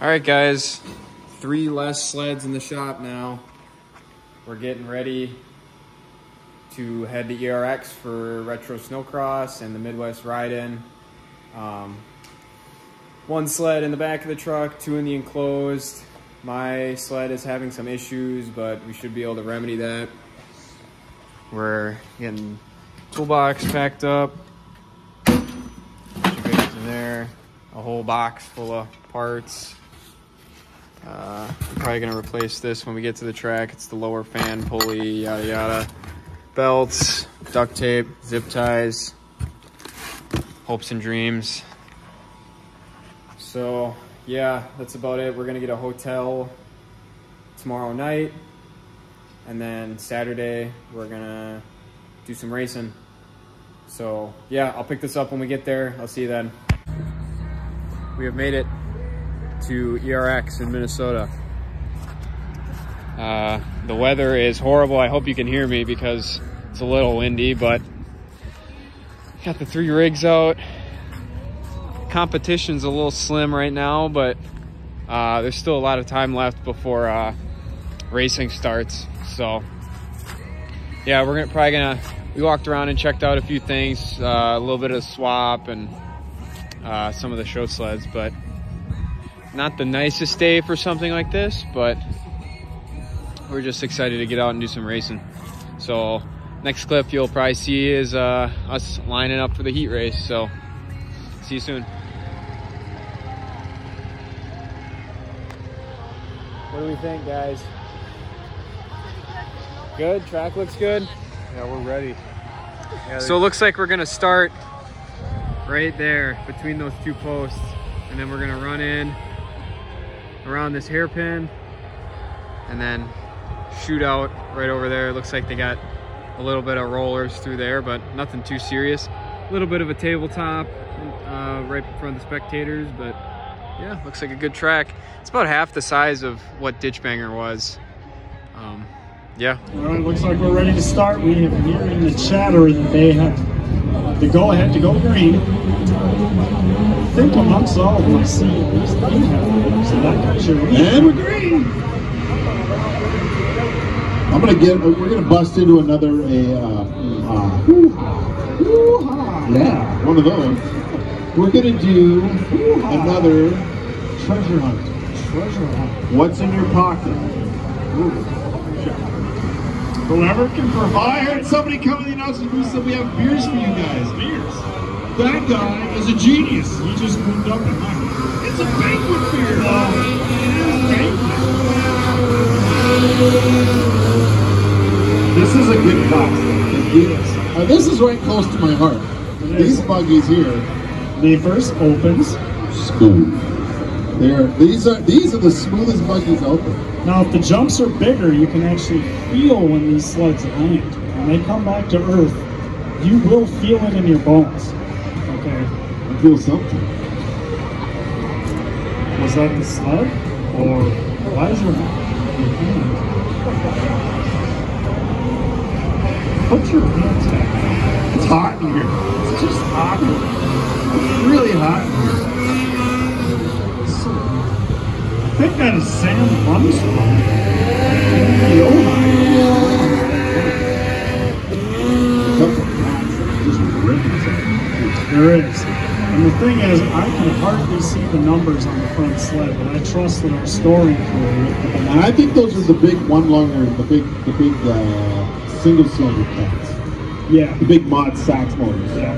All right, guys, 3 less sleds in the shop now. We're getting ready to head to ERX for Retro Snowcross and the Midwest Ride-In. 1 sled in the back of the truck, 2 in the enclosed. My sled is having some issues, but we should be able to remedy that. We're getting toolbox packed up. In there, a whole box full of parts. I'm probably gonna replace this when we get to the track. It's the lower fan pulley, yada yada. Belts, duct tape, zip ties, hopes and dreams. So yeah, that's about it. We're gonna get a hotel tomorrow night, and then Saturday we're gonna do some racing. So yeah, I'll pick this up when we get there. I'll see you then. We have made it to ERX in Minnesota. The weather is horrible. I hope you can hear me because it's a little windy, but got the 3 rigs out. Competition's a little slim right now, but there's still a lot of time left before racing starts. So yeah, we're we walked around and checked out a few things, a little bit of swap and some of the show sleds, but not the nicest day for something like this, but we're just excited to get out and do some racing. So next clip you'll probably see is us lining up for the heat race. So see you soon. What do we think, guys? Good? Track looks good? Yeah, we're ready. Yeah, so it looks like we're gonna start right there between those 2 posts, and then we're gonna run in around this hairpin and then shoot out right over there. It looks like they got a little bit of rollers through there, but nothing too serious. A little bit of a tabletop right in front of the spectators, but yeah, looks like a good track. It's about half the size of what Ditchbanger was. Yeah. All right, looks like we're ready to start. We have hearing the chatter that they have the go-ahead to go green. I think amongst all of them, I see at least 8 have, so that guy's your lead. And we're green. We're gonna bust into another yeah, one of those. We're gonna do another treasure hunt. Treasure hunt. What's in your pocket? Whoever can I provide. heard somebody come in the announcement booth said we have beers for you guys. Beers. That guy is a genius. He just moved up in mine. It's a banquet beer. This is a good box. This is right close to my heart. These buggies here. The first opens. Smooth. These are the smoothest buggies out there. Now, if the jumps are bigger, you can actually feel when these sleds land. When they come back to earth, you will feel it in your bones. Okay. I feel something. Was that the sled? Or why is your hand? Put your hands down. It's hot in here. It's just hot. It's really hot in here. I think that is Sam Armstrong. There is. And the thing is, I can hardly see the numbers on the front sled, but I trust that our storing crew. And I think those are the big the big single cylinder tanks. Yeah. The big mod Sax motors. Yeah.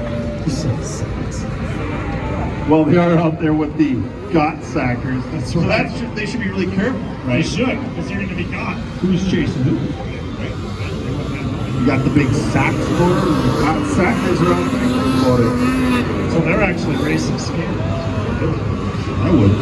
Well, they are out there with the got sackers. That's right. So they should be really careful, right? They should, because you're going to be got. Who's chasing who? You got the big sax motor, the got sackers are out there. So they're actually racing scared. I would.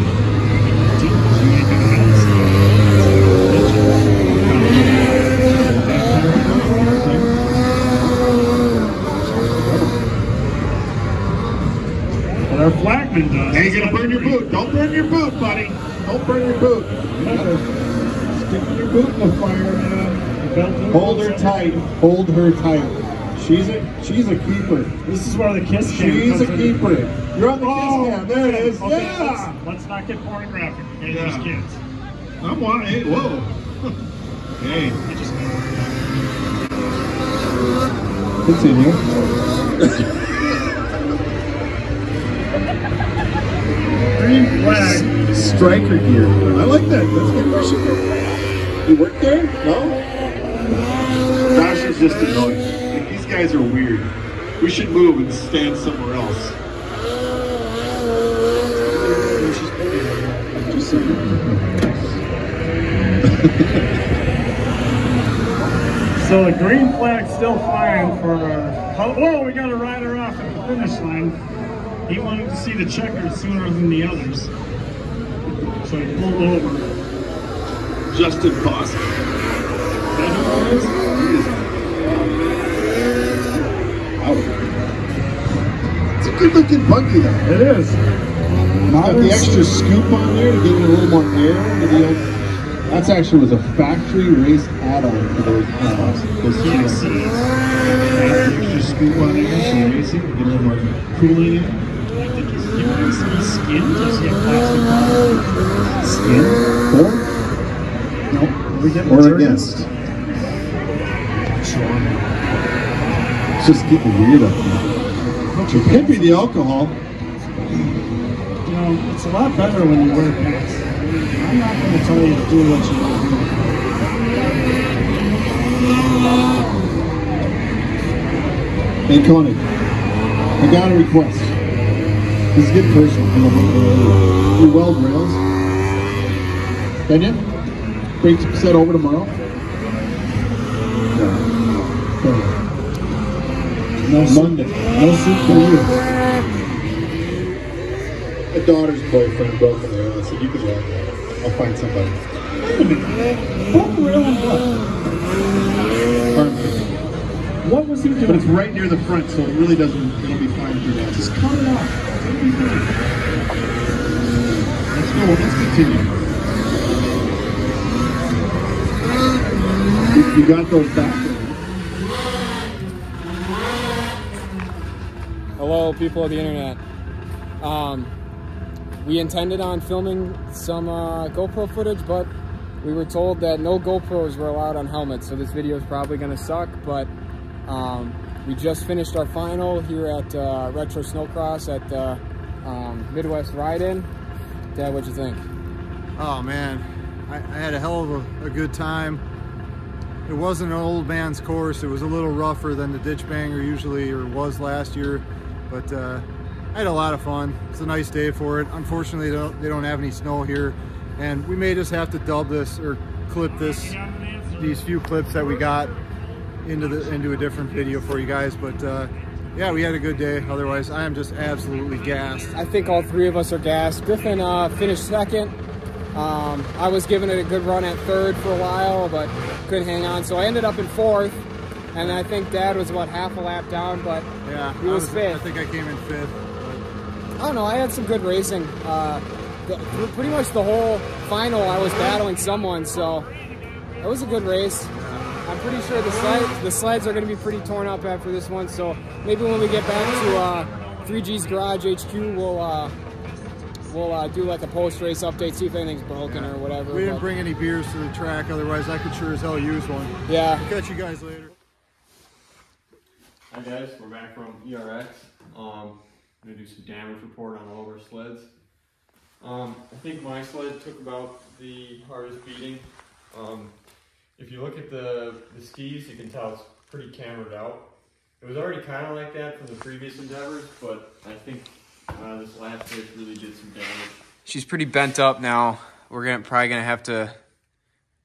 Our flagman does. Hey, you're gonna burn your boot. Don't burn your boot, buddy. Don't burn your boot. Stick your boot in the fire, man. Hold her tight. Hold her tight. She's a keeper. This is where the kiss cam She's a comes in. keeper. You're on the kiss cam. There it is. Okay, Yeah. let's not get pornographic. Okay, Yeah. just kids. I'm one. Hey, whoa. Hey. I just Continue. green flag. Striker gear. I like that. That's good question. You work there? No? Josh is just annoying. Like, these guys are weird. We should move and stand somewhere else. Just So the green flag's still flying for whoa, we got a rider off at the finish line. He wanted to see the checkers sooner than the others. So he pulled over. Justin Cost. It's a good looking buggy though. It is. It's got the extra scoop on there to give it a little more air into the old. That's actually was a factory race add-on for those extra scoop on there, so you're racing, get a little more cooling in. I think he's giving us some skin. Does he have plastic Skin? Or? Or against. It's just getting weird up here. It could be the alcohol. You know, it's a lot better when you wear pants. I'm not going to tell you to do what you want to do. Hey Connie, I got a request. This is getting personal. You weld rails. Can you? Bring some set over tomorrow. No, Monday. No suit for you. My daughter's boyfriend broke the rail. I said, you can weld that. I'll find somebody. Wait a minute. Broke the rail on what? What was he doing? But it's right near the front, so it really doesn't, it'll be fine through that. Just cut it off. It'll be fine. Let's go, let's continue. You got those back? Hello, people of the internet. We intended on filming some GoPro footage, but we were told that no GoPros were allowed on helmets, so this video is probably going to suck, but we just finished our final here at Retro Snowcross at Midwest Ride-In. Dad, what'd you think? Oh man, I had a hell of a good time. It wasn't an old man's course. It was a little rougher than the ditch banger usually or was last year, but I had a lot of fun. It's a nice day for it. Unfortunately, they don't have any snow here, and we may just have to dub this or clip these few clips that we got into a different video for you guys. But yeah, we had a good day. Otherwise, I am just absolutely gassed. I think all three of us are gassed. Griffin finished second. I was giving it a good run at third for a while, but couldn't hang on. So I ended up in fourth, and I think Dad was about half a lap down, but yeah, he was fifth. I think I came in fifth. I don't know, I had some good racing. Pretty much the whole final I was battling someone, so it was a good race. I'm pretty sure the sleds are going to be pretty torn up after this one, so maybe when we get back to 3G's Garage HQ, we'll do like a post-race update, see if anything's broken or whatever. We didn't bring any beers to the track, otherwise I could sure as hell use one. Yeah. I'll catch you guys later. Hi guys, we're back from ERX. I'm going to do some damage report on all of our sleds. I think my sled took about the hardest beating. If you look at the skis, you can tell it's pretty cambered out. It was already kind of like that from the previous endeavors, but I think this last race really did some damage. She's pretty bent up now. We're probably gonna have to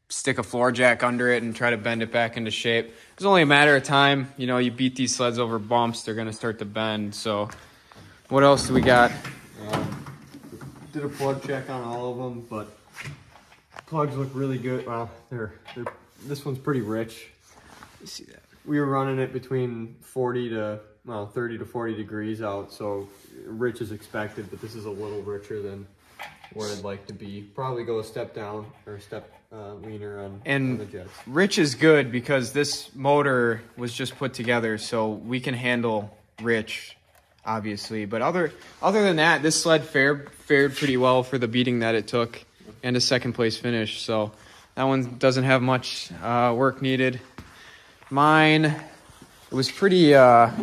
stick a floor jack under it and try to bend it back into shape. It's only a matter of time. You know, you beat these sleds over bumps, they're gonna start to bend. So what else do we got? Did a plug check on all of them, but plugs look really good. Well, this one's pretty rich. You see that? We were running it between 30 to 40 degrees out, so rich is expected, but this is a little richer than where I'd like to be. Probably go a step down or a step leaner on the jets. Rich is good because this motor was just put together, so we can handle Rich, obviously. But other than that, this sled fared pretty well for the beating that it took and a second place finish. So that one doesn't have much work needed. Mine, it was pretty, had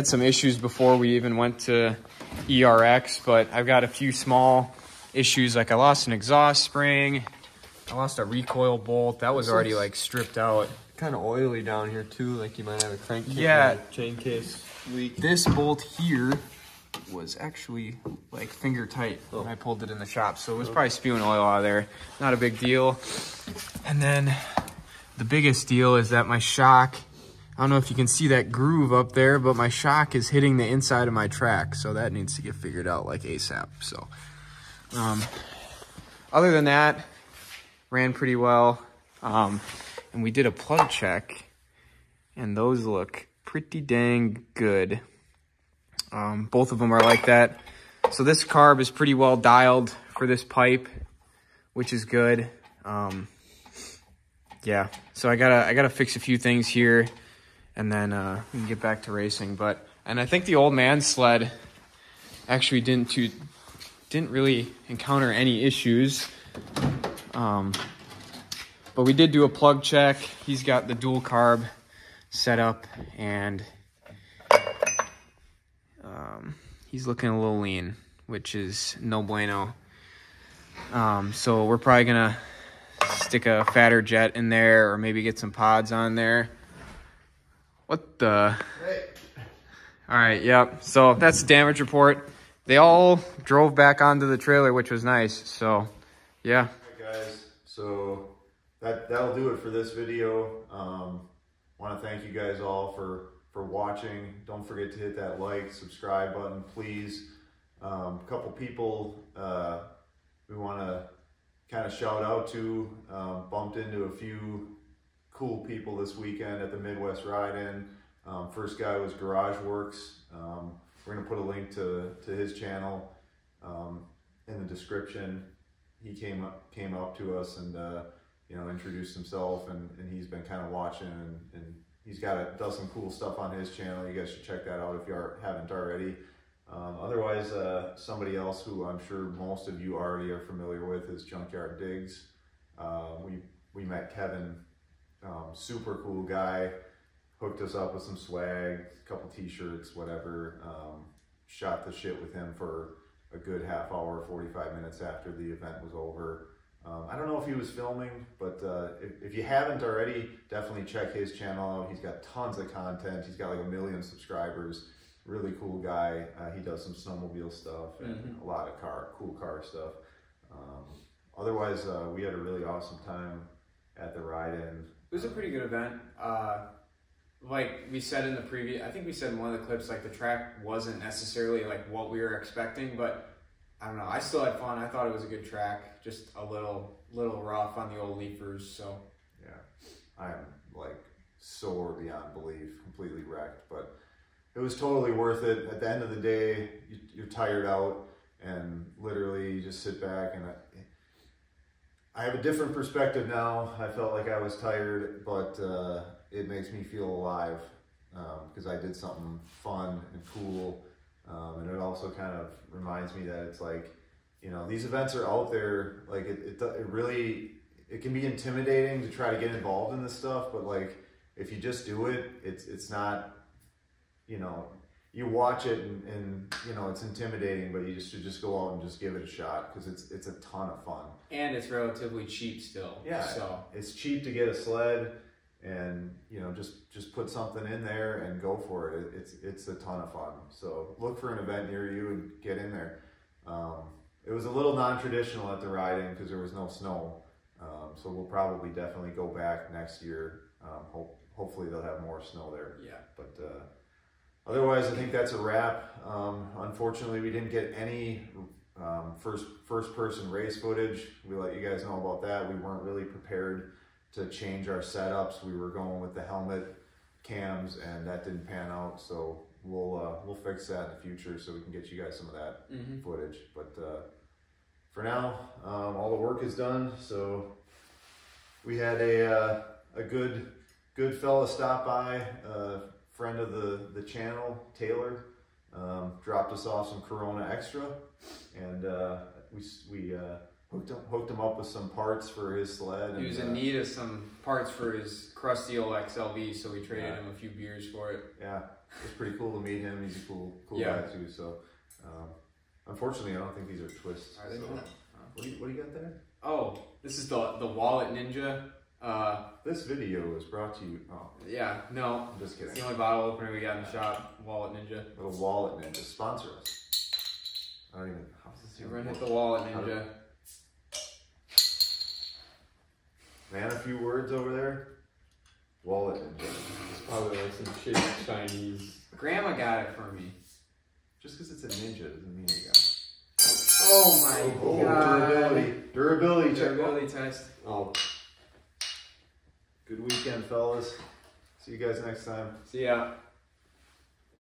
some issues before we even went to ERX, but I've got a few small issues. Like I lost an exhaust spring, I lost a recoil bolt that was already like stripped out. Kind of oily down here too, like you might have a crankcase, yeah, chain case leak. This bolt here was actually like finger tight when I pulled it in the shop, so it was probably spewing oil out of there. Not a big deal. And then the biggest deal is that my shock, I don't know if you can see that groove up there, but my shock is hitting the inside of my track, so that needs to get figured out like ASAP. So other than that, ran pretty well. And we did a plug check, and those look pretty dang good. Both of them are like that. So this carb is pretty well dialed for this pipe, which is good. Yeah, so I gotta fix a few things here, and then we can get back to racing. And I think the old man sled actually didn't really encounter any issues. But we did do a plug check. He's got the dual carb set up, and he's looking a little lean, which is no bueno. So we're probably gonna stick a fatter jet in there, or maybe get some pods on there. What the? Hey. All right, yep. So that's the damage report. They all drove back onto the trailer, which was nice. So, yeah. All right, guys. So that'll do it for this video. Want to thank you guys all for watching. Don't forget to hit that like, subscribe button, please. A couple people we want to kind of shout out to. Bumped into a few cool people this weekend at the Midwest Ride-In. First guy was Garage Works. We're going to put a link to his channel in the description. He came up to us and introduced himself, and he's been kind of watching, and he's does some cool stuff on his channel. You guys should check that out if you haven't already. Otherwise, somebody else who I'm sure most of you already are familiar with is Junkyard Digs. We met Kevin, super cool guy, hooked us up with some swag, a couple t-shirts, whatever. Shot the shit with him for a good half hour, 45 minutes after the event was over. I don't know if he was filming, but if you haven't already, definitely check his channel out. He's got tons of content. He's got like 1 million subscribers. Really cool guy. He does some snowmobile stuff and a lot of cool car stuff. Otherwise, we had a really awesome time at the Ride-In. It was a pretty good event. Like we said in the previous, I think we said in one of the clips, like the track wasn't necessarily like what we were expecting, but I don't know, I still had fun. I thought it was a good track, just a little rough on the old leafers. So yeah, I'm like sore beyond belief, completely wrecked, but it was totally worth it. At the end of the day, you're tired out, and literally you just sit back, and I have a different perspective now. I felt like I was tired, but it makes me feel alive because I did something fun and cool. And it also kind of reminds me that it's like, these events are out there. Like it can be intimidating to try to get involved in this stuff, but like if you just do it, it's not, you watch it and it's intimidating, but you should just go out and just give it a shot because it's a ton of fun. And it's relatively cheap still. Yeah, so it's cheap to get a sled, and just put something in there and go for it. It's a ton of fun. So look for an event near you and get in there. It was a little non-traditional at the Ride-In because there was no snow. So we'll probably definitely go back next year. Hopefully they'll have more snow there. Yeah. But otherwise, I think that's a wrap. Unfortunately, we didn't get any first-person race footage. We let you guys know about that. We weren't really prepared to change our setups. We were going with the helmet cams, and that didn't pan out. So we'll fix that in the future so we can get you guys some of that footage. But now. All the work is done, so we had a good fella stop by, a friend of the channel, Taylor, dropped us off some Corona Extra, and we hooked him up with some parts for his sled. He was in need of some parts for his crusty old XLV, so we traded him a few beers for it. Yeah, it's pretty cool to meet him. He's a cool guy too. So, unfortunately, I don't think these are twists. Are they so, not? What do you got there? Oh, this is the Wallet Ninja. This video is brought to you. Oh, yeah, no, I'm just kidding. It's the only bottle opener we got in the shop. Wallet Ninja. Little Wallet Ninja, sponsor us. I don't even. How's this? Everyone hit the Wallet Ninja. Man, a few words over there. Wallet Ninja. It's probably like some shitty Chinese. Grandma got it for me. Just because it's a ninja doesn't mean you got it. Oh my god. Durability test. Oh. Good weekend, fellas. See you guys next time. See ya.